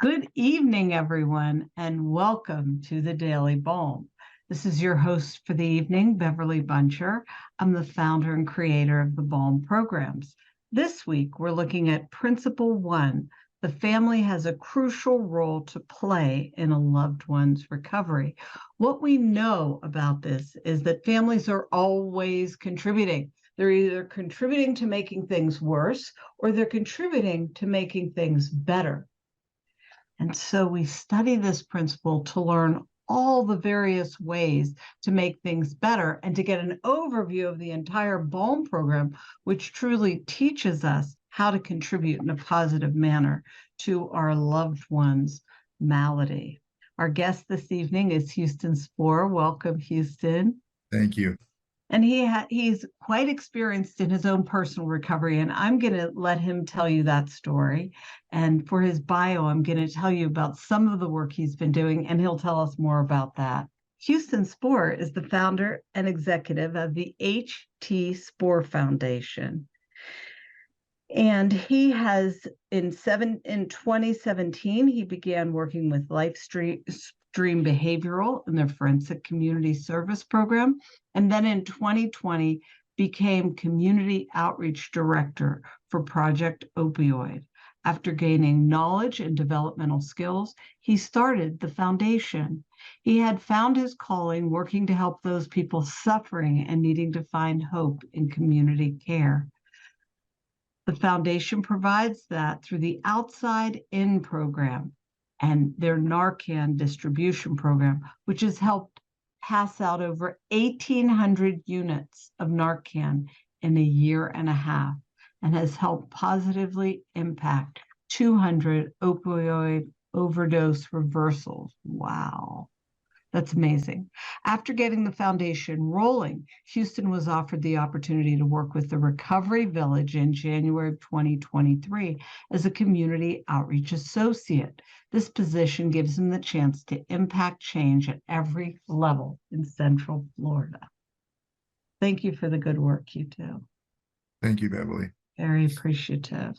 Good evening, everyone, and welcome to the Daily BALM. This is your host for the evening, Beverly Buncher. I'm the founder and creator of the BALM programs. This week, we're looking at Principle 1. The family has a crucial role to play in a loved one's recovery. What we know about this is that families are always contributing. They're either contributing to making things worse or they're contributing to making things better. And so we study this principle to learn all the various ways to make things better and to get an overview of the entire BALM program, which truly teaches us how to contribute in a positive manner to our loved one's malady. Our guest this evening is Houston Spore. Welcome, Houston. Thank you. And he's quite experienced in his own personal recovery, and I'm going to let him tell you that story. And for his bio, I'm going to tell you about some of the work he's been doing, and he'll tell us more about that. Houston Spore is the founder and executive of the H.T. Spore Foundation. And he has, in 2017, he began working with LifeStream Behavioral in their Forensic Community Service Program. And then in 2020, became Community Outreach Director for Project Opioid. After gaining knowledge and developmental skills, he started the foundation. He had found his calling working to help those people suffering and needing to find hope in community care. The foundation provides that through the Outside In program and their Narcan distribution program, which has helped pass out over 1,800 units of Narcan in a year and a half and has helped positively impact 200 opioid overdose reversals. Wow. That's amazing. After getting the foundation rolling, Houston was offered the opportunity to work with the Recovery Village in January of 2023 as a community outreach associate. This position gives him the chance to impact change at every level in Central Florida. Thank you for the good work you do. Thank you, Beverly. Very appreciative.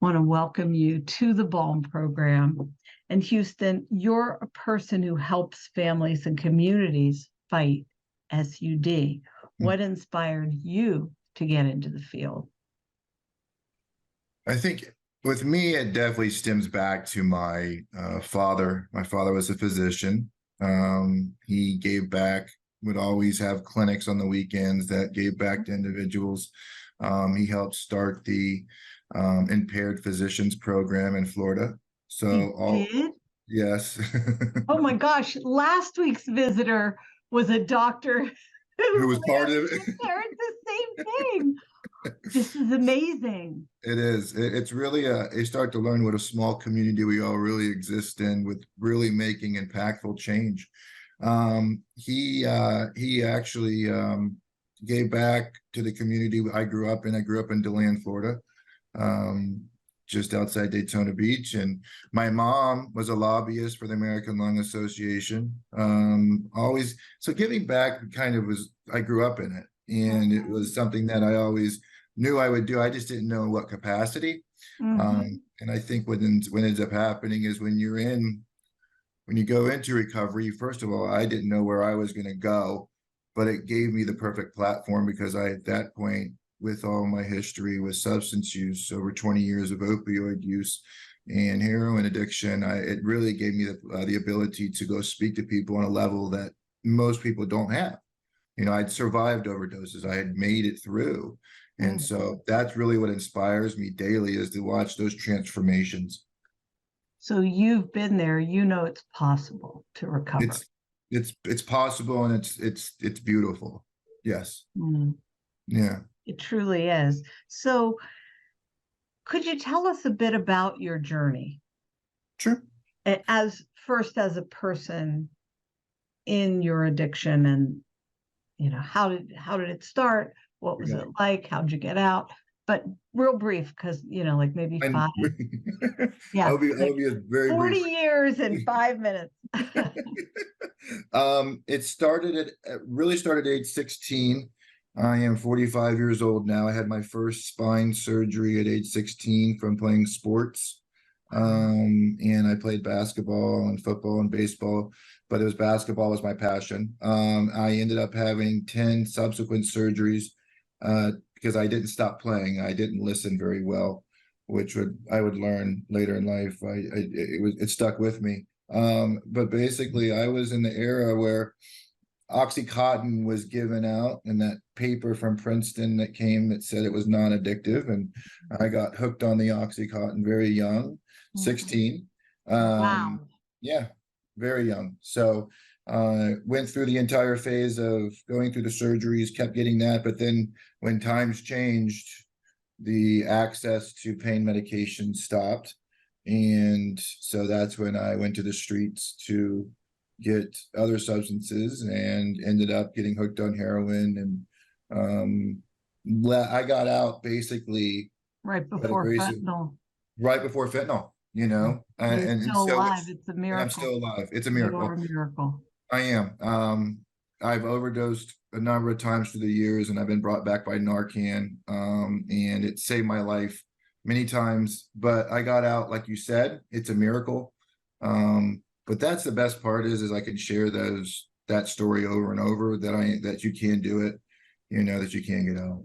Want to welcome you to the BALM program. And Houston, you're a person who helps families and communities fight SUD. What inspired you to get into the field? I think with me, it definitely stems back to my father. My father was a physician. He gave back, would always have clinics on the weekends that gave back to individuals. He helped start the Impaired Physicians Program in Florida. So yes. Oh my gosh, last week's visitor was a doctor who was part of it. It's the same thing. This is amazing. It is. It's really you start to learn what a small community we all really exist in, with really making impactful change. He actually gave back to the community I grew up in. I grew up in DeLand, Florida, just outside Daytona Beach. And my mom was a lobbyist for the American Lung Association. So giving back kind of was, I grew up in it. And it was something that I always knew I would do. I just didn't know in what capacity. And I think what ends up happening is when you go into recovery, first of all, I didn't know where I was going to go, but it gave me the perfect platform because at that point, with all my history with substance use, over 20 years of opioid use and heroin addiction, it really gave me the ability to go speak to people on a level that most people don't have. I'd survived overdoses. I had made it through. And so that's really what inspires me daily, is to watch those transformations. So you've been there, it's possible to recover. It's possible, and it's beautiful. Yes. Yeah. It truly is. So could you tell us a bit about your journey? Sure. As a person in your addiction, and how did it start? What was it like? How'd you get out? But real brief, because like maybe 5. Yeah, I'll be very 40 brief. years in 5 minutes. It really started at age 16. I am 45 years old now. I had my first spine surgery at age 16 from playing sports. And I played basketball and football and baseball, but it was basketball was my passion. I ended up having 10 subsequent surgeries because I didn't stop playing. I didn't listen very well, which I would learn later in life. It stuck with me. But basically, I was in the era where Oxycontin was given out, and that paper from Princeton that came that said it was non-addictive, and I got hooked on the Oxycontin very young, 16. Wow. Yeah, very young. So went through the entire phase of going through the surgeries, kept getting that, but then when times changed, the access to pain medication stopped. And so that's when I went to the streets to get other substances and ended up getting hooked on heroin. And I got out basically Right at a before very fentanyl. right before fentanyl, you know, You're and still so alive. it's It's a and I'm miracle. still alive. It's a You are miracle. a miracle. I am. I've overdosed a number of times through the years, and I've been brought back by Narcan. And it saved my life many times. But I got out, like you said, it's a miracle. But that's the best part is I can share that story over and over that you can do it, that you can get out.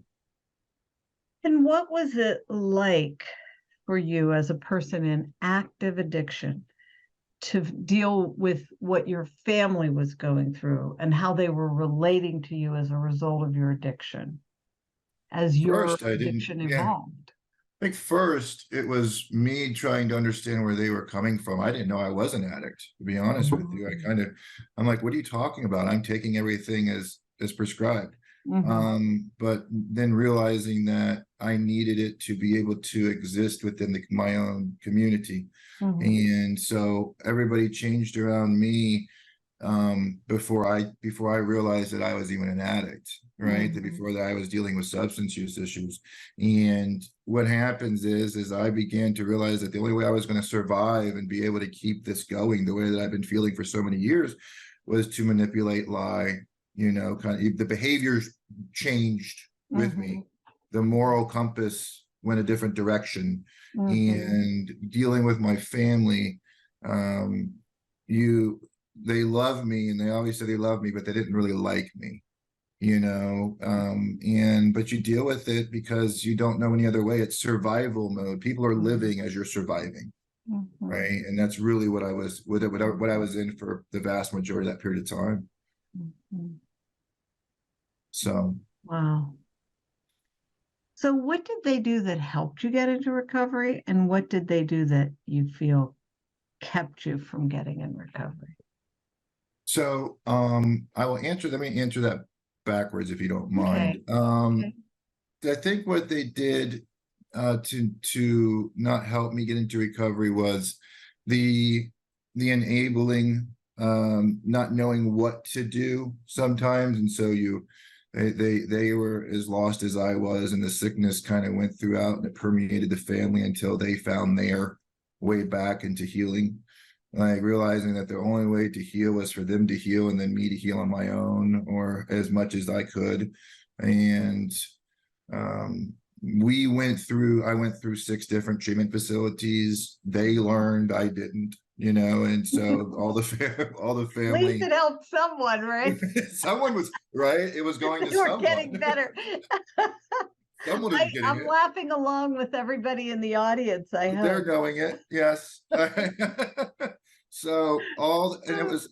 And what was it like for you as a person in active addiction to deal with what your family was going through and how they were relating to you as a result of your addiction as your First, I didn't, addiction yeah. evolved? I think first it was me trying to understand where they were coming from. I didn't know I was an addict, to be honest with you. I'm like, what are you talking about? I'm taking everything as prescribed. But then realizing that I needed it to be able to exist within my own community. And so everybody changed around me before I realized that I was even an addict, right? That before that I was dealing with substance use issues. And what happens is I began to realize that the only way I was going to survive and be able to keep this going the way that I've been feeling for so many years was to manipulate, lie, kind of the behaviors changed with me. The moral compass went a different direction. And dealing with my family, they love me and they always say they love me, but they didn't really like me, but you deal with it because you don't know any other way. It's survival mode. People are living as you're surviving. Right. And that's really what I was in for the vast majority of that period of time. So wow. So what did they do that helped you get into recovery, and what did they do that you feel kept you from getting in recovery? So let me answer that backwards if you don't mind. Okay. I think what they did to not help me get into recovery was the enabling, not knowing what to do sometimes. And so they were as lost as I was, and the sickness kind of went throughout and it permeated the family until they found their way back into healing. Like realizing that the only way to heal was for them to heal and then me to heal on my own or as much as I could. And I went through 6 different treatment facilities. They learned, I didn't, and so all the family. At least it helped someone, right? Someone was right. It was going to someone. Getting better. Someone is getting I'm it. laughing along with everybody in the audience. I hope they're going it. Yes. So it was,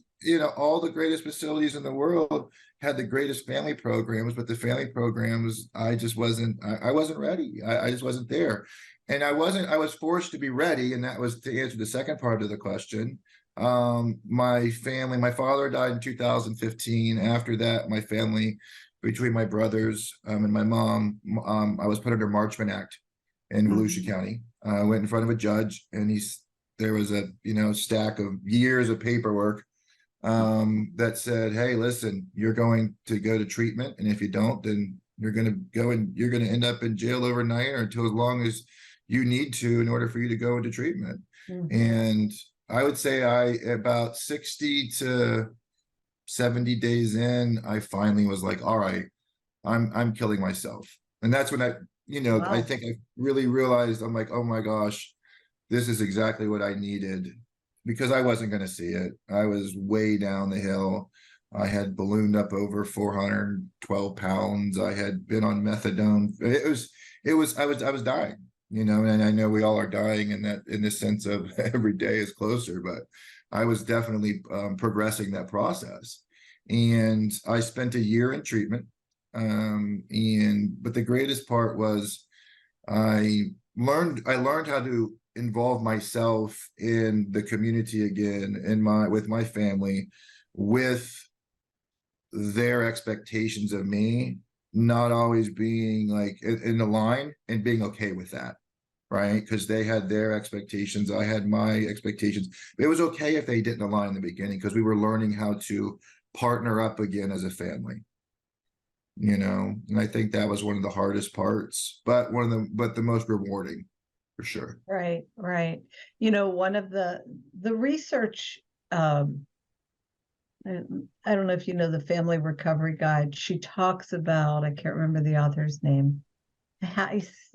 all the greatest facilities in the world had the greatest family programs, but the family programs, I just wasn't, I wasn't ready. I just wasn't there. And I was forced to be ready. And that was to answer the second part of the question. My father died in 2015. After that, my family, between my brothers and my mom, I was put under Marchman Act in Volusia County. I went in front of a judge, and there was a stack of years of paperwork that said, hey, listen, you're going to go to treatment, and if you don't, then you're going to go and you're going to end up in jail overnight or until as long as you need to in order for you to go into treatment. And I would say about 60 to 70 days in, I finally was like, all right, I'm killing myself. And that's when I think I really realized, I'm like, oh my gosh, this is exactly what I needed, because I wasn't going to see it. I was way down the hill. I had ballooned up over 412 pounds. I had been on methadone. I was dying, and I know we all are dying in the sense of every day is closer, but I was definitely progressing that process. And I spent a year in treatment. But the greatest part was I learned how to involve myself in the community again, with my family, with their expectations of me not always being like in the line, and being okay with that, right? Because they had their expectations, I had my expectations. It was okay if they didn't align in the beginning, because we were learning how to partner up again as a family. And I think that was one of the hardest parts, but the most rewarding, for sure. Right, right. One of the research, I don't know if you know the Family Recovery Guide. She talks about, I can't remember the author's name.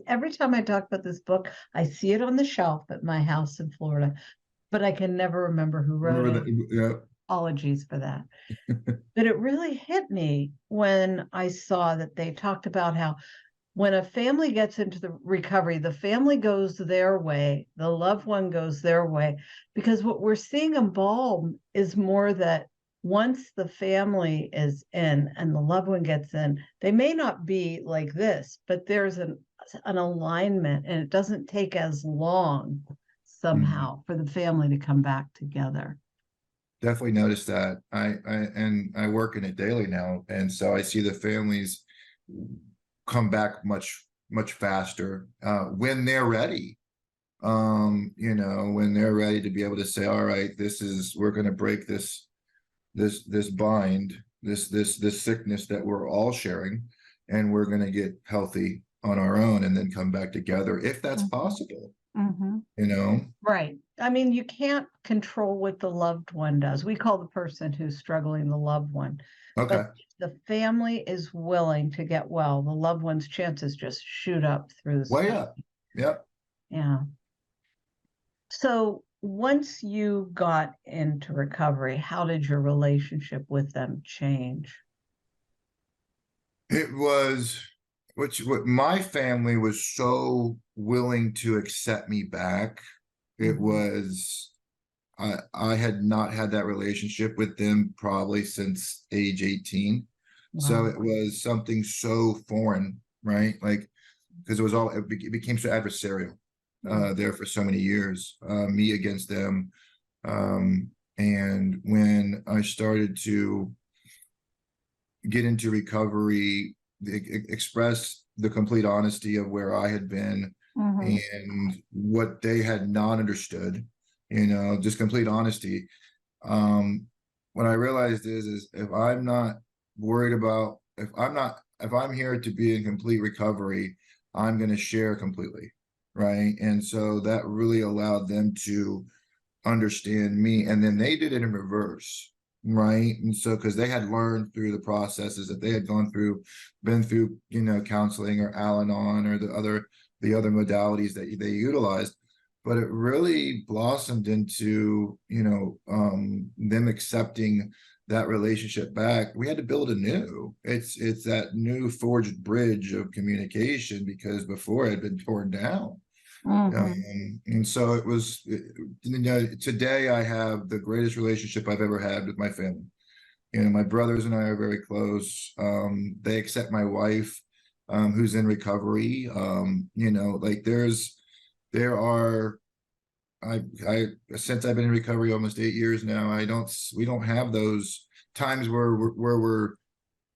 Every time I talk about this book, I see it on the shelf at my house in Florida, but I can never remember who wrote it. Yeah. Apologies for that. But it really hit me when I saw that they talked about how when a family gets into the recovery, the family goes their way, the loved one goes their way, because what we're seeing in BALM is more that once the family is in and the loved one gets in, they may not be like this, but there's an alignment, and it doesn't take as long somehow for the family to come back together. Definitely noticed that. I work in it daily now, and so I see the families come back much faster when they're ready. When they're ready to be able to say, all right, we're going to break this bind, this sickness that we're all sharing, and we're going to get healthy on our own, and then come back together if that's possible. Right. I mean, you can't control what the loved one does. We call the person who's struggling the loved one. Okay. But if the family is willing to get well, the loved one's chances just shoot up through the sky. Way up. Yep. Yeah. So once you got into recovery, how did your relationship with them change? It was, what my family was so willing to accept me back. It was, I had not had that relationship with them probably since age 18. Wow. So it was something so foreign, right? Like, because it became so adversarial there for so many years, me against them. And when I started to get into recovery, express the complete honesty of where I had been and what they had not understood, just complete honesty. What I realized is if I'm not worried about, if I'm here to be in complete recovery, I'm going to share completely. Right. And so that really allowed them to understand me. And then they did it in reverse. Right. And so, because they had learned through the processes that they had been through, counseling or Al-Anon or the other modalities that they utilized, but it really blossomed into, them accepting that relationship back. We had to build anew. It's that new forged bridge of communication, because before it had been torn down. And so it was, today I have the greatest relationship I've ever had with my family. My brothers and I are very close. They accept my wife, who's in recovery. Since I've been in recovery almost 8 years now, we don't have those times where we're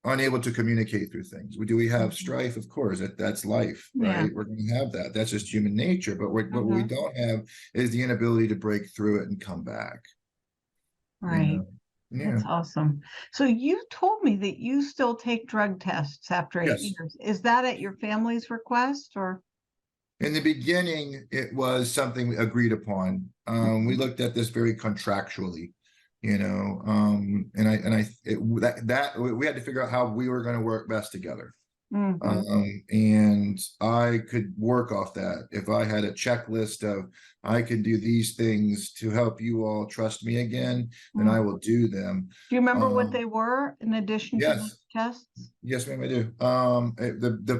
unable to communicate through things. We have strife? Of course, that's life, right? Yeah. We're going to have that. That's just human nature. But what we don't have is the inability to break through it and come back. Right. Yeah. That's awesome. So you told me that you still take drug tests after 8 years. Is that at your family's request, or? In the beginning, it was something we agreed upon. We looked at this very contractually, we had to figure out how we were going to work best together. And I could work off that. If I had a checklist of, I can do these things to help you all trust me again, then I will do them. Do you remember what they were in addition to the Yes. tests? Yes, ma'am, I do.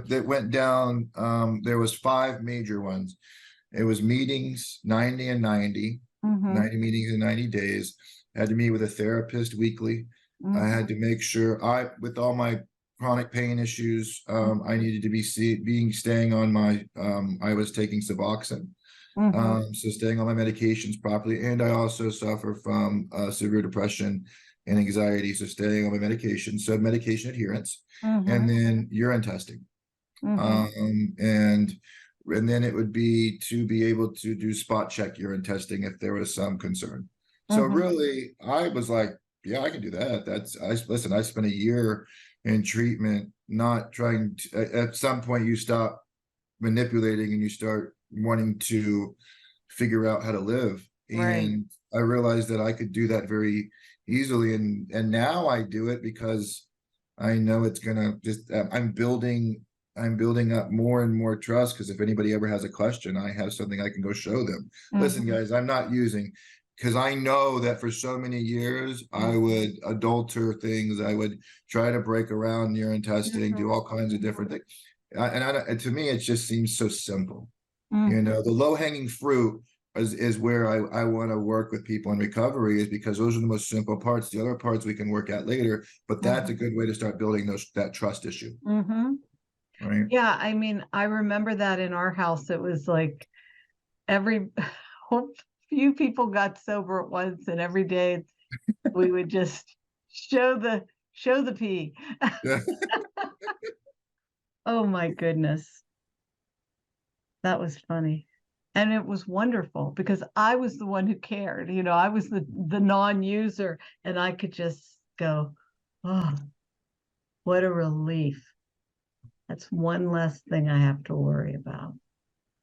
It went down, there was 5 major ones. It was meetings, 90 and 90, 90 meetings in 90 days. I had to meet with a therapist weekly. I had to make sure with all my chronic pain issues, I needed to be staying on my, I was taking Suboxone. So staying on my medications properly. And I also suffer from severe depression and anxiety. So staying on my medication, so medication adherence, and then urine testing. And then it would be to be able to do spot check urine testing if there was some concern. So really, I was like, yeah, I can do that. Listen, I spent a year in treatment, not trying to, at some point you stop manipulating and you start wanting to figure out how to live. And I realized that I could do that very easily. And now I do it because I know it's gonna just, I'm building up more and more trust, because if anybody ever has a question, I have something I can go show them. Listen, guys, I'm not using, because I know that for so many years I would adulter things. I would try to break around urine testing, do all kinds of different things. And to me, it just seems so simple. You know, the low-hanging fruit is where I want to work with people in recovery, is because those are the most simple parts. The other parts we can work at later, but that's a good way to start building that trust issue. Right. Yeah, I mean, I remember that in our house, it was like every few people got sober at once, and every day we would just show the pee. Oh my goodness. That was funny. And it was wonderful because I was the one who cared. You know, I was the non-user, and I could just go, oh, what a relief. That's one less thing I have to worry about.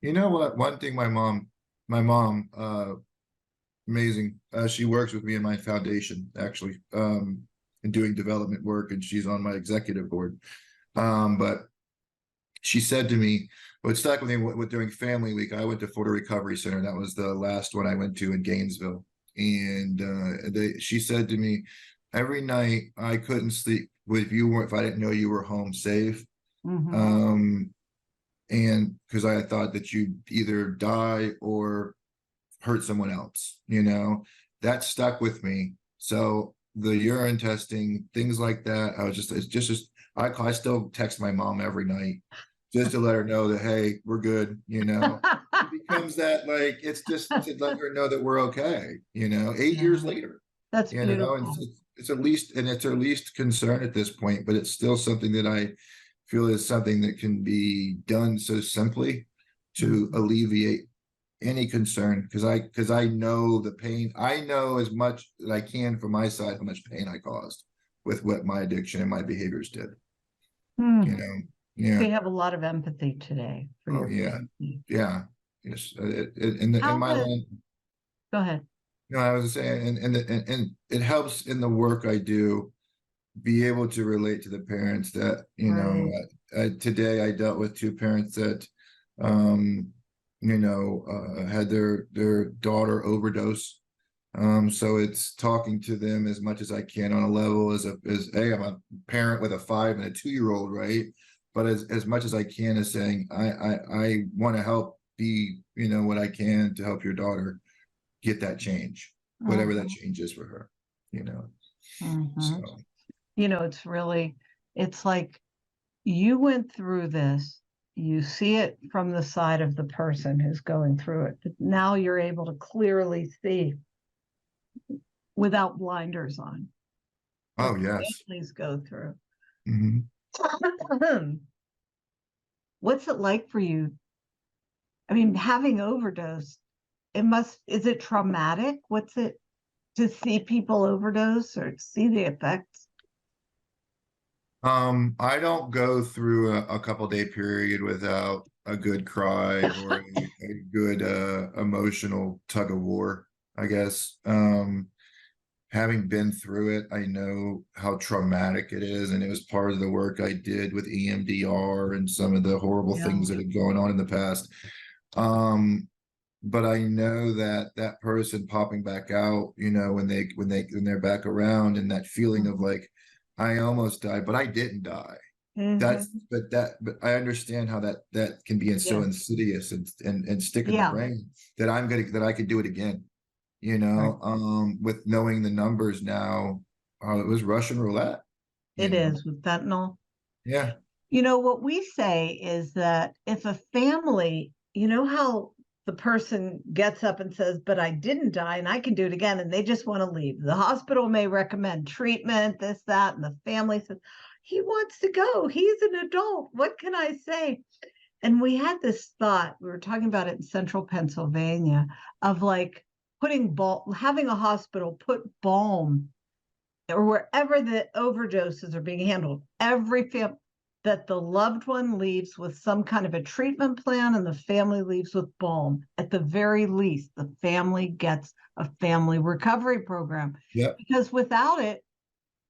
You know what? One thing my mom, amazing. She works with me in my foundation, actually, and doing development work, and she's on my executive board. But she said to me, what stuck with me with during family week, I went to Florida Recovery Center. That was the last one I went to in Gainesville. And she said to me, every night I couldn't sleep if I didn't know you were home safe. And because I thought that you'd either die or hurt someone else, you know, that stuck with me. So the urine testing, things like that, I still text my mom every night just to let her know that, hey, we're good, you know. It becomes that, like, it's just to let her know that we're okay, you know, 8 years later. That's beautiful. And it's her least concern at this point, but it's still something that I feel is something that can be done so simply to alleviate any concern, because I know the pain. I know as much as I can from my side how much pain I caused with what my addiction and my behaviors did. You know, yeah. We have a lot of empathy today for your family. Yeah, yes. In my line. Go ahead. No, I was saying, and it helps in the work I do, be able to relate to the parents that, you know, today I dealt with 2 parents that, you know, had their daughter overdose. So it's talking to them as much as I can on a level as hey, I'm a parent with a 5 and a 2-year-old, right? But as much as I can is saying, I want to help, be, you know, what I can to help your daughter get that change, whatever that change is for her, you know. So, you know, it's like you went through this, you see it from the side of the person who's going through it, but now you're able to clearly see without blinders on. Oh, yes. Please go through. Mm-hmm. What's it like for you? I mean, having overdosed, is it traumatic? What's it to see people overdose or to see the effects? I don't go through a couple day period without a good cry or a good emotional tug of war, I guess. having been through it, I know how traumatic it is, and it was part of the work I did with EMDR and some of the horrible Yeah. things that had gone on in the past. But I know that that person popping back out, when they're back around, and that feeling of like, I almost died, but I didn't die. Mhm. But I understand how that can be so Yeah. insidious and stick in the Yeah. brain that I could do it again, Right. with knowing the numbers now. It was Russian roulette, you It know. is with fentanyl. Yeah. What we say is that if a family, how the person gets up and says, but I didn't die and I can do it again, and they just want to leave. The hospital may recommend treatment, this, that, and the family says, he wants to go. He's an adult. What can I say? And we had this thought, we were talking about it in central Pennsylvania, of like having a hospital put BALM or wherever the overdoses are being handled, every family that the loved one leaves with some kind of a treatment plan and the family leaves with BALM. At the very least, the family gets a family recovery program, Yep. because without it,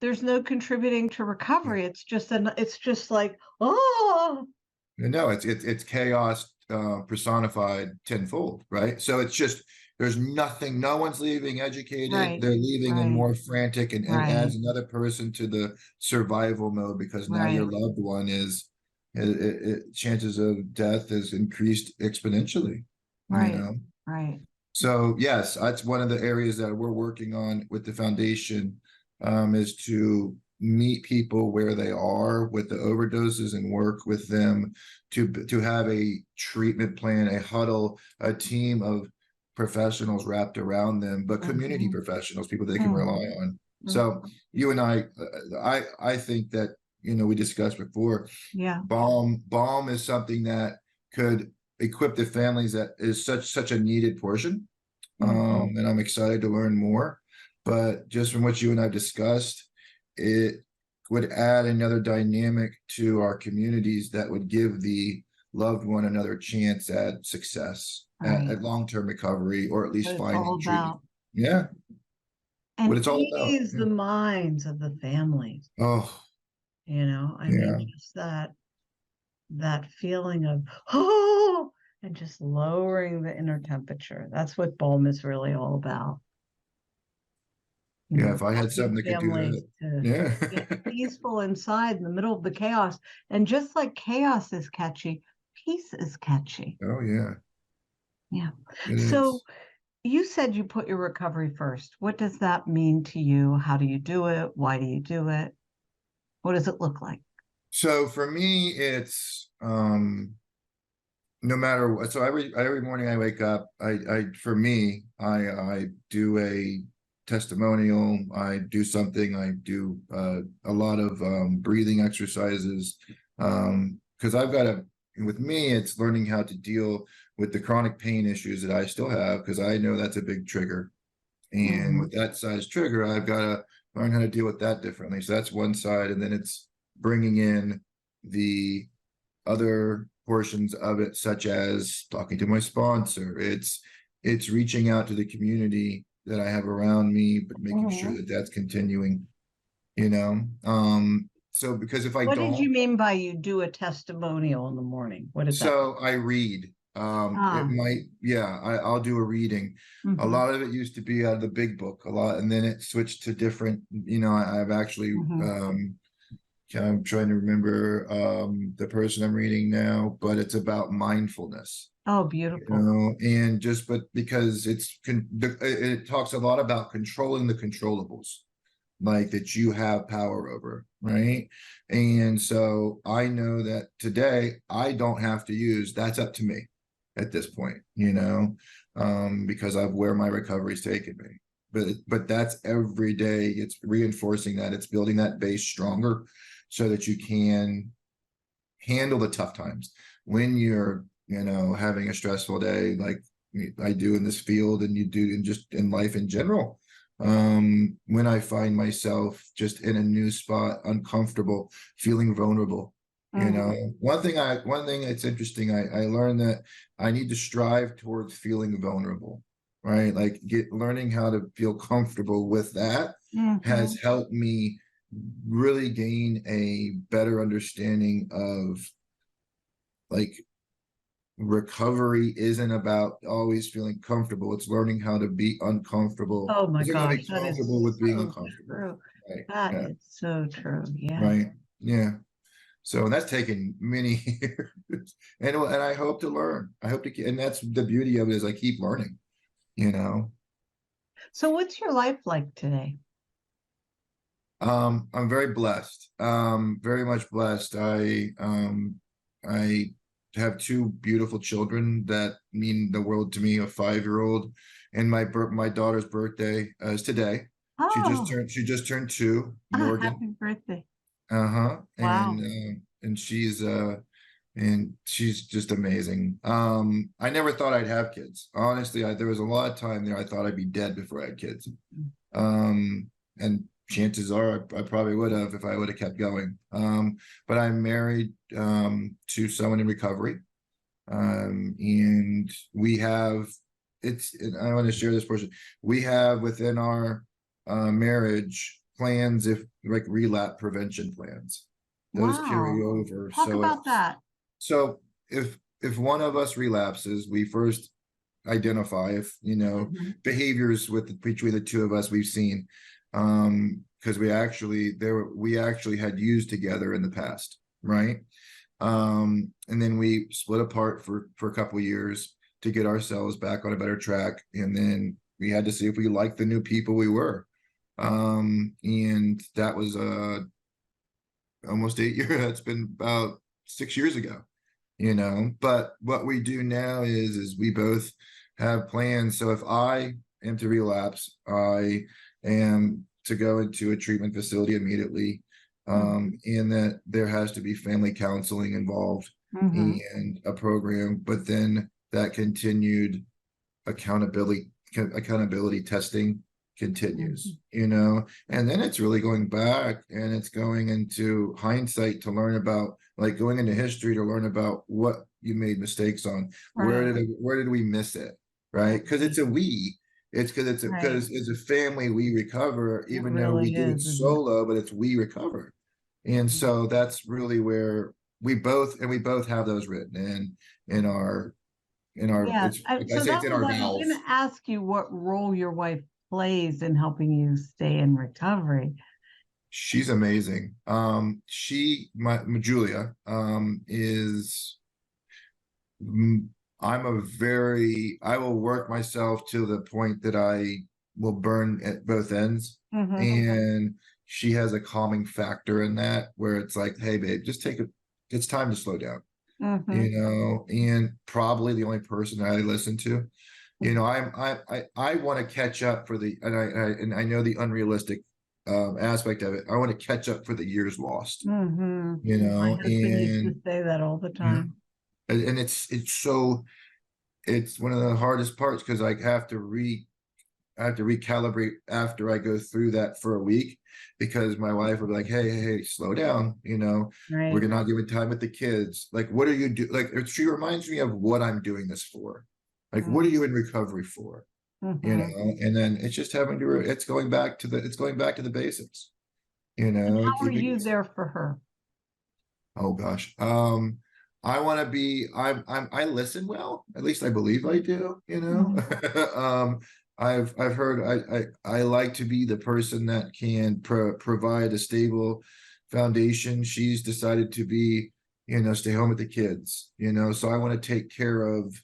there's no contributing to Yeah. recovery. It's just like, oh, No, it's chaos personified tenfold, right? So it's just there's nothing, no one's leaving educated, right, they're leaving and right, more frantic, and right, adds another person to the survival mode, because now your right, loved one chances of death is increased exponentially, you right, know. right. So yes, that's one of the areas that we're working on with the foundation, is to meet people where they are with the overdoses and work with them to have a treatment plan, a huddle, a team of professionals wrapped around them, but community Mhm, professionals, people they can rely mhm, on. So mhm. you and I think that, we discussed before, Yeah. balm is something that could equip the families, that is such a needed portion. Mhm, And I'm excited to learn more. But just from what you and I discussed, it would add another dynamic to our communities that would give the loved one another chance at success, right. at long-term recovery, or at What least it's all finding treatment. about. Yeah, what And it's all about. ease Yeah. the minds of the families, Oh, I mean, yeah. just that feeling of, oh, and just lowering the inner temperature. That's what BOEM is really all about. Yeah, if I had something Helping that could do families that. to Yeah. get peaceful inside in the middle of the chaos. And just like chaos is catchy, peace is catchy. Oh, yeah, Yeah. it So is. you said you put your recovery first. What does that mean to you? How do you do it? Why do you do it? What does it look like? So for me, it's no matter what. So every morning I wake up, I for me, I do a testimonial. I do something. I do a lot of breathing exercises, because I've got to. With me, it's learning how to deal with the chronic pain issues that I still have, because I know that's a big trigger. And Mm-hmm. with that size trigger, I've got to learn how to deal with that differently. So that's one side, and then it's bringing in the other portions of it, such as talking to my sponsor. It's reaching out to the community that I have around me, but making sure Mm-hmm. that that's continuing. So because if I What did you don't, mean by you do a testimonial in the morning? What did that? so I read. It Ah, might, yeah, I'll do a reading. A mm-hmm, lot of it used to be out of the big book, a lot, and then it switched to different. I've actually mm-hmm. I'm trying to remember the person I'm reading now, but it's about mindfulness, Oh, beautiful. and just but because it talks a lot about controlling the controllables, like that you have power over, right? And so I know that today I don't have to use, that's up to me at this point, because of where my recovery's taken me. But that's every day. It's reinforcing that, it's building that base stronger so that you can handle the tough times when you're, having a stressful day, like I do in this field, and you do in just in life in general. When I find myself just in a new spot, uncomfortable, feeling vulnerable, Mm-hmm. one thing that's interesting, I learned that I need to strive towards feeling vulnerable. right? Like learning how to feel comfortable with that has helped me really gain a better understanding of, like, recovery isn't about always feeling comfortable. It's learning how to be uncomfortable. Oh my It's learning how to gosh, be that comfortable is with being so uncomfortable. true. Right. That Yeah. is so true. Yeah. Right. Yeah. So that's taken many years, and I hope to learn. I hope to, and that's the beauty of it, is I keep learning. You know, So what's your life like today? I'm very blessed. Very much blessed. I have two beautiful children that mean the world to me. A 5-year-old, and my daughter's birthday is today. Oh, She just turned 2, Morgan. happy birthday. Uh-huh. Wow. And she's just amazing. I never thought I'd have kids. Honestly, there was a lot of time there I thought I'd be dead before I had kids. And chances are I probably would have if I would have kept going. But I'm married to someone in recovery. And we have, and I want to share this portion. We have within our marriage plans, if like relapse prevention plans, those carry Wow. over. Talk about that. So if one of us relapses, we first identify if, Mhm. behaviors between the two of us we've seen, because we actually had used together in the past, right? And then we split apart for a couple of years to get ourselves back on a better track, and then we had to see if we liked the new people we were. And that was almost 8 years. That's been about 6 years ago. But what we do now is we both have plans. So if I am to relapse, I am to go into a treatment facility immediately, and that there has to be family counseling involved Mhm. and a program, but then that continued accountability testing continues, and then it's really going back and it's going into hindsight to learn about, like, going into history to learn about what you made mistakes on, Right. where did we miss it, right? Because it's a we, it's Right. because as a family we recover, It even though we really do it is, isn't it? solo, but it's we recover. And so that's really where we both have those written in our Yes. it's like I So say, it's that in was, our I was going vows. to ask you what role your wife plays in helping you stay in recovery. She's amazing. My Julia, is, I will work myself to the point that I will burn at both ends. And she has a calming factor in that, where it's like, hey babe, it's time to slow down, and probably the only person I listen to. I want to catch up for the, and I know the unrealistic aspect of it. I want to catch up for the years lost, My husband used to and say that all the yeah, time. and it's one of the hardest parts, because I have to recalibrate after I go through that for a week, because my wife would be like, hey, slow down. We're Right. not giving time with the kids. Like, what are you do? Like, she reminds me of what I'm doing this for. Like, what are you in recovery for? And then it's just it's going back to the basics, And how are keeping you it. there for her? Oh gosh. I want to be, I listen well, at least I believe I do, Mhm. um I've heard, I like to be the person that can provide a stable foundation. She's decided to be, stay home with the kids, so I want to take care of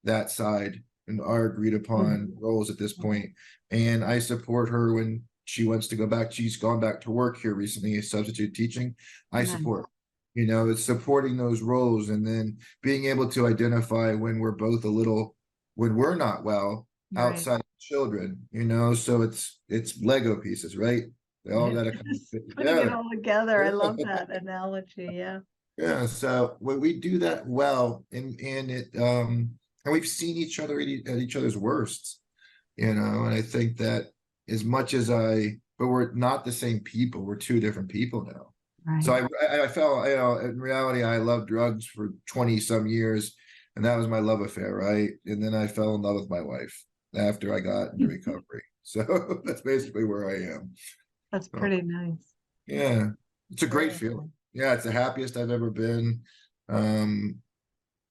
that side and our agreed upon Mhm. roles at this point. And I support her when she wants to go back. She's gone back to work here recently, substitute teaching. I Nice. support, it's supporting those roles, and then being able to identify when when we're not well Right. outside of children, so it's Lego pieces, right? They all got to kind of Just fit putting it together. all together. I love Yeah. that analogy. Yeah. Yeah, so when we do that well, and we've seen each other at each other's worsts, and I think that, as much as but we're not the same people. We're two different people now. So Right. I felt, in reality, I loved drugs for 20 some years, and that was my love affair, right? And then I fell in love with my wife, after I got into recovery. So that's basically where I am. That's So, pretty nice. yeah, it's a great Very feeling. nice. Yeah, it's the happiest I've ever been.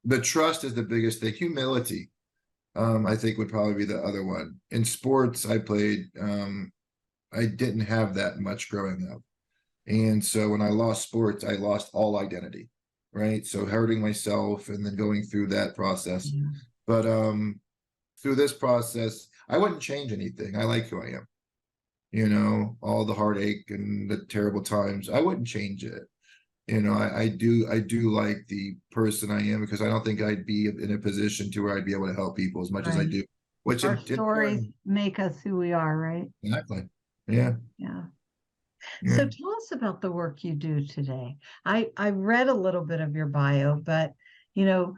The trust is the biggest thing. Humility, I think would probably be the other one. In sports, I played, I didn't have that much growing up. And so when I lost sports, I lost all identity, right? So hurting myself and then going through that process. Yeah. But through this process, I wouldn't change anything. I like who I am. You know, all the heartache and the terrible times, I wouldn't change it. You know, I do like the person I am, because I don't think I'd be in a position to where I'd be able to help people as much as I Right. do. Which Our in stories turn, make us who we are, right? exactly. Yeah, Yeah. yeah. So tell us about the work you do today. I read a little bit of your bio, but you know,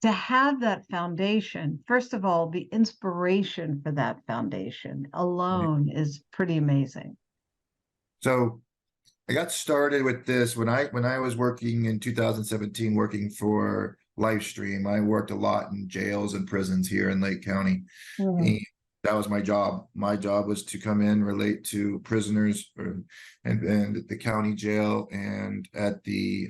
to have that foundation, first of all, the inspiration for that foundation Right. alone is pretty amazing. So I got started with this when I was working in 2017, working for Livestream. I worked a lot in jails and prisons here in Lake County. Mhm. And that was my job. My job was to come in, relate to prisoners, and at the county jail and at the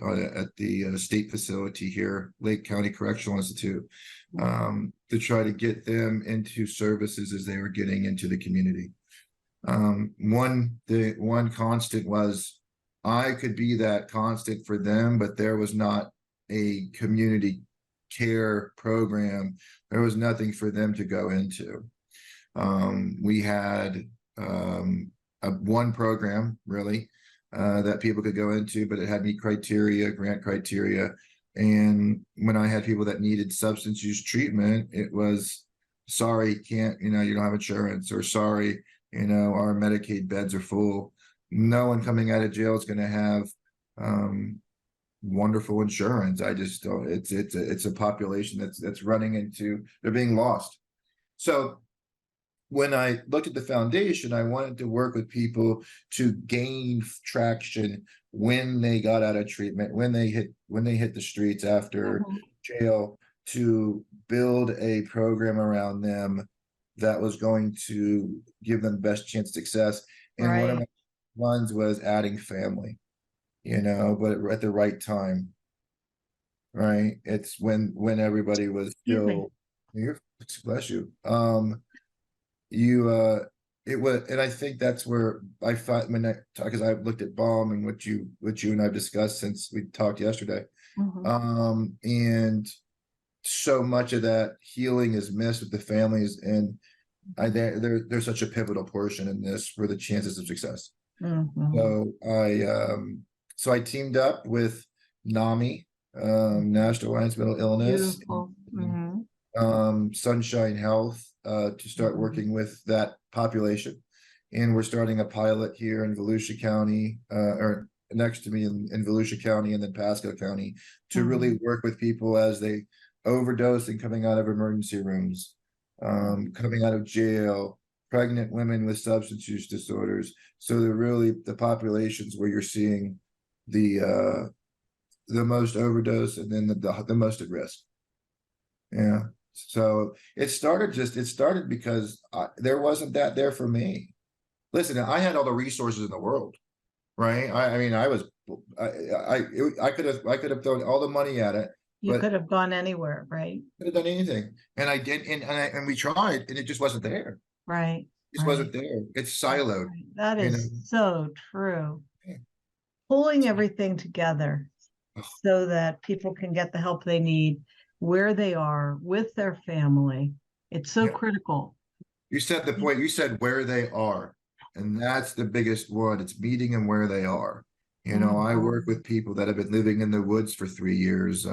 state facility here, Lake County Correctional Institute, to try to get them into services as they were getting into the community. The one constant was I could be that constant for them, but there was not a community care program. There was nothing for them to go into. We had one program really that people could go into, but it had meet criteria, grant criteria. And when I had people that needed substance use treatment, it was sorry, can't, you know, you don't have insurance, or sorry, you know, our Medicaid beds are full. No one coming out of jail is going to have wonderful insurance. I just don't. It's a population that's running into, they're being lost. So when I looked at the foundation, I wanted to work with people to gain traction when they got out of treatment, when they hit the streets after Mhm. jail, to build a program around them that was going to give them the best chance of success. And one of Right. my ones was adding family, you know, but at the right time, right? It's when everybody was Excuse me. still, you're, bless you. You it was, and I think that's where I thought when I talk, because I've looked at BALM and what you and I've discussed since we talked yesterday. Mhm. And so much of that healing is missed with the families, and there's such a pivotal portion in this for the chances of success. Mhm. So I teamed up with NAMI, National Alliance Mental Illness, Beautiful. and Mhm. Sunshine Health, to start Mhm. working with that population. And we're starting a pilot here in Volusia County, or next to me in Volusia County, and then Pasco County, to really Mhm. work with people as they overdose and coming out of emergency rooms, coming out of jail, pregnant women with substance use disorders. So they're really the populations where you're seeing the most overdose, and then the most at risk. Yeah. So it started because there wasn't that there for me. Listen, I had all the resources in the world, right? I mean, I could have thrown all the money at it, You but could have gone anywhere, right? could have done anything. And I did, and we tried, and it just wasn't there. Right. It just Right. wasn't there. It's That's siloed, right. That you know. is so true. Pulling everything together so that people can get the help they need where they are with their family. It's so Yeah. critical. You said the point, you said where they are, and that's the biggest one. It's meeting them where they are. You know, I work Mhm. with people that have been living in the woods for 3 years,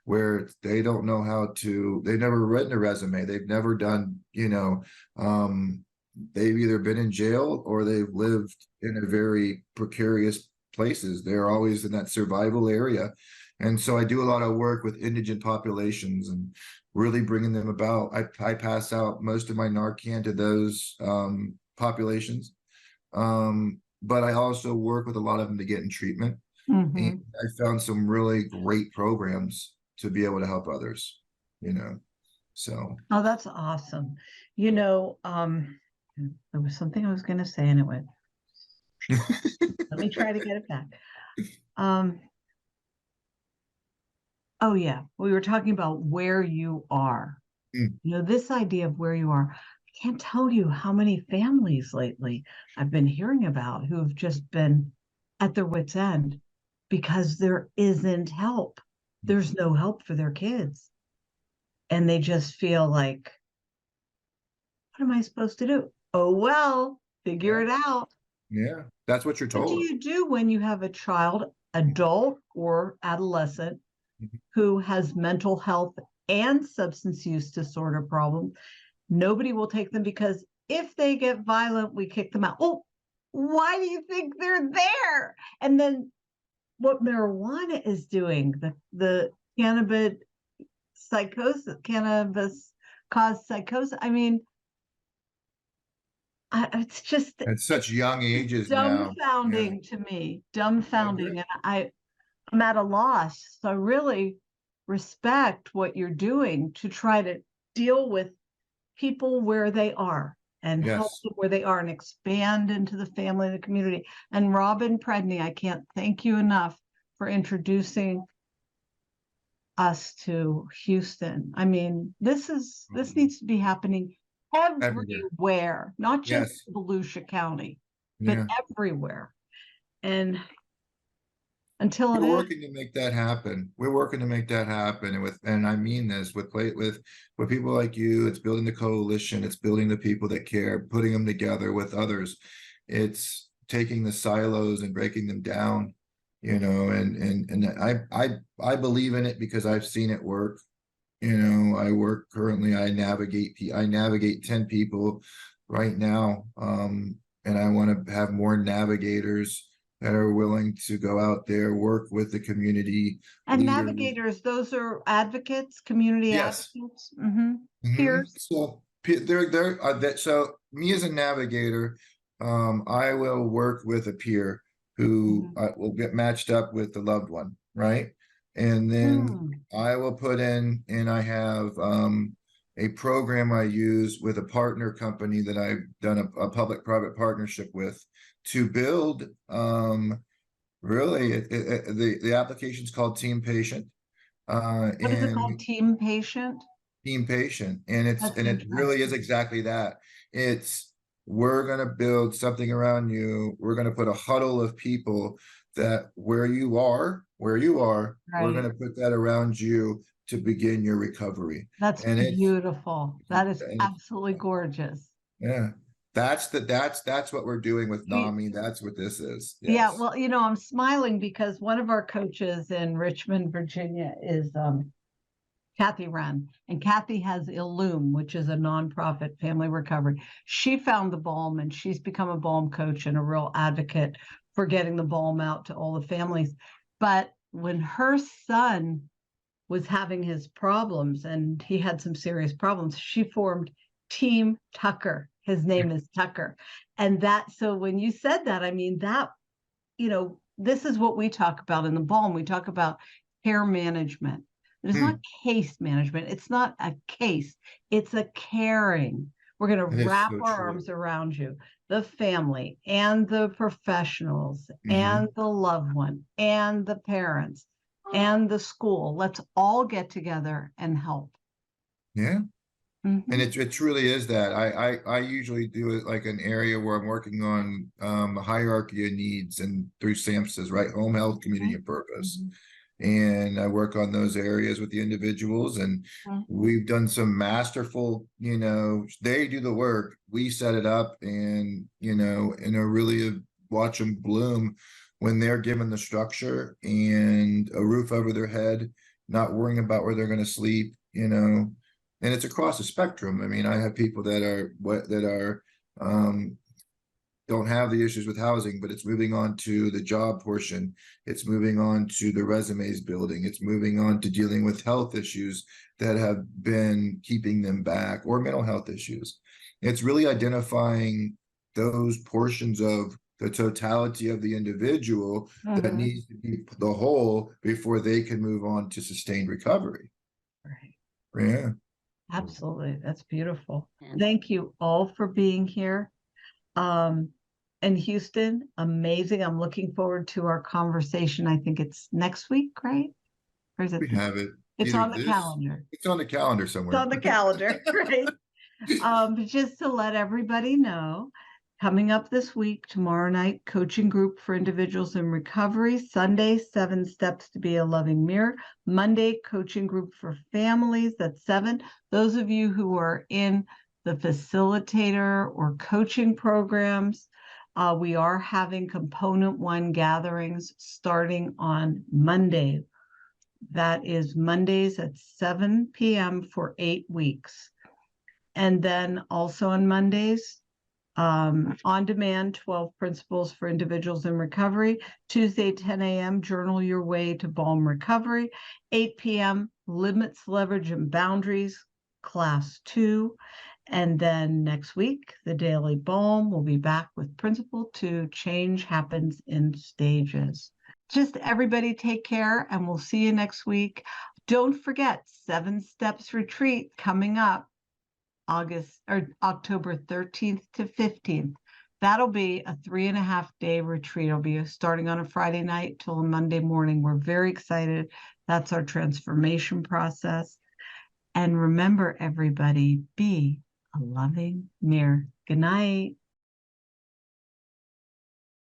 where they don't know how to, they've never written a resume. They've never done, you know, they've either been in jail or they've lived in a very precarious places. They're always in that survival area. And so I do a lot of work with indigent populations and really bringing them about. I pass out most of my Narcan to those populations. But I also work with a lot of them to get in treatment. And Mhm. I found some really great programs to be able to help others, you know. So Oh, that's awesome. You know, there was something I was going to say and it went, let me try to get it back. Um, oh yeah, we were talking about where you are. Mm. You know, this idea of where you are. I can't tell you how many families lately I've been hearing about who have just been at their wits' end because there isn't help. There's no help for their kids. And they just feel like, what am I supposed to do? Oh, well, figure Yeah, it out. yeah, that's what you're What do told. you do when you have a child, adult or adolescent, Mhm. who has mental health and substance use disorder problem? Nobody will take them because if they get violent, we kick them out. Oh, why do you think they're there? And then what marijuana is doing, the cannabis caused psychosis. I mean, it's just At such young ages now. Yeah, dumbfounding to me, I agree. dumbfounding. And I'm at a loss. So I really respect what you're doing to try to deal with people where they are and help Yes, them where they are and expand into the family and the community. And Robin Predney, I can't thank you enough for introducing us to Houston. I mean, this needs to be happening everywhere. everywhere, not just Yes, Volusia County, but yeah. everywhere. And until it We're is, working to make that happen. We're working to make that happen, and and I mean this with people like you. It's building the coalition. It's building the people that care, putting them together with others. It's taking the silos and breaking them down. And I believe in it because I've seen it work. I work currently. I navigate 10 people right now, and I want to have more navigators that are willing to go out there, work with the community and leaders. navigators, those are advocates, community Yes. advocates, mm-hmm. Hmm. Peers. So they're that. So me as a navigator, I will work with a peer who Mhm. will get matched up with the loved one, right? And then Mm. I will put in, and I have a program I use with a partner company that I've done a public-private partnership with to build. Really, the application's called Team Patient, What is it called? and Team patient? team patient, and That's it really is interesting. exactly that. It's we're going to build something around you. We're going to put a huddle of people that where you are, we're going Right. to put that around you to begin your recovery. That's And beautiful. That is it's absolutely gorgeous. yeah, that's what we're doing with You, NAMI. That's what this is. yeah, Yes. well, I'm smiling because one of our coaches in Richmond, Virginia is Kathy Wren, and Kathy has Illume, which is a nonprofit family recovery. She found the BALM and she's become a BALM coach and a real advocate for getting the BALM out to all the families. But when her son was having his problems and he had some serious problems, she formed Team Tucker. His name is Tucker. And so when you said that, I mean, this is what we talk about in the BALM. We talk about care management. It is not Hmm. case management. It's not a case. It's a caring. We're going to It is wrap so our true. arms around you, the family and the professionals and Hmm. the loved one and the parents and the school. Let's all get together and help. Yeah. And Mhm. it truly is that. I usually do it like an area where I'm working on a hierarchy of needs and through SAMHSAs, right? Home health, community, Mhm. and purpose. Mhm. And I work on those areas with the individuals, and Mhm. we've done some masterful, they do the work, we set it up, and I really watch them bloom when they're given the structure and a roof over their head, not worrying about where they're going to sleep. And it's across the spectrum. I mean, I have people that are um, don't have the issues with housing, but it's moving on to the job portion. It's moving on to the resumes building. It's moving on to dealing with health issues that have been keeping them back or mental health issues. It's really identifying those portions of the totality of the individual that Mhm. needs to be the whole before they can move on to sustained recovery. Right. Yeah. Absolutely. That's beautiful. Yeah. Thank you all for being here. And Houston, amazing. I'm looking forward to our conversation. I think it's next week, right? Or is it? We have it. It's Either on the calendar. It's on the calendar It's somewhere. on the calendar, right? Just to let everybody know, coming up this week, tomorrow night, coaching group for individuals in recovery. Sunday, 7 steps to be a loving mirror. Monday, coaching group for families. That's 7. Those of you who are in the facilitator or coaching programs, we are having component 1 gatherings starting on Monday. That is Mondays at 7 p.m. for 8 weeks. And then also on Mondays, on demand, 12 principles for individuals in recovery. Tuesday, 10 a.m., journal your way to BALM recovery. 8 p.m., limits, leverage, and boundaries, class 2. And then next week, the daily BALM will be back with principle 2, change happens in stages. Just everybody take care, and we'll see you next week. Don't forget, 7 Steps Retreat coming up October 13th to 15th. That'll be a 3.5-day retreat. It'll be starting on a Friday night till a Monday morning. We're very excited. That's our transformation process. And remember, everybody, be a loving mirror. Good night.